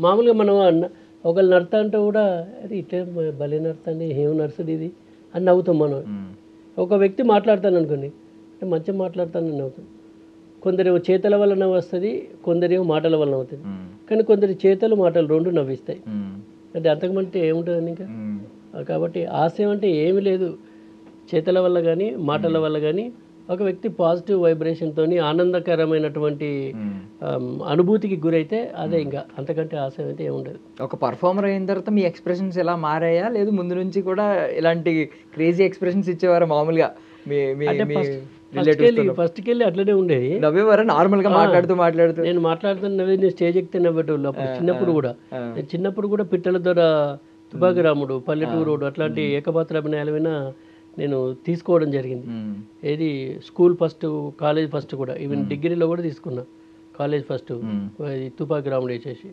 మామూలుగా మనం ఒకళ్ళు నడతా అంటే కూడా అది ఇట్లే భలే నడుతుంది, ఏం నడుస్తుంది ఇది అని నవ్వుతాం మనం. ఒక వ్యక్తి మాట్లాడతాను అనుకోండి, అంటే మంచిగా మాట్లాడతానని నవ్వుతాం. కొందరు చేతల వల్ల వస్తుంది, కొందరేమో మాటల వల్ల అవుతుంది. కానీ కొందరి చేతలు మాటలు రెండు నవ్విస్తాయి. అంటే అంతకుమంటే ఏముంటుందండి ఇంకా. కాబట్టి హాస్యం అంటే ఏమీ లేదు, చేతల వల్ల కానీ మాటల వల్ల కానీ ఒక వ్యక్తి పాజిటివ్ వైబ్రేషన్తో ఆనందకరమైనటువంటి అనుభూతికి గురైతే అదే, ఇంకా అంతకంటే హాస్యం అయితే ఏముండదు. ఒక పర్ఫార్మర్ అయిన తర్వాత మీ ఎక్స్ప్రెషన్స్ ఎలా మారాయా, లేదు ముందు నుంచి కూడా ఇలాంటి క్రేజీ ఎక్స్ప్రెషన్స్ ఇచ్చేవారు మామూలుగా? ఫస్ట్కి వెళ్ళి అట్లనే ఉండేది. నవ్వేవారా నార్మల్గా మాట్లాడుతూ? నేను మాట్లాడుతున్న నేను స్టేజ్ ఎక్కితే నవ్వేటోళ్ళు. అప్పుడు చిన్నప్పుడు కూడా పిట్టల ద్వారా, తుపాకి రాముడు, పల్లెటూరు అట్లాంటి ఏకపాత్ర అభినయాలైనా నేను తీసుకోవడం జరిగింది. ఏది స్కూల్ ఫస్ట్, కాలేజ్ ఫస్ట్ కూడా, ఈవెన్ డిగ్రీలో కూడా తీసుకున్నా. కాలేజ్ ఫస్ట్ తుపాకి రాముడు వేసేసి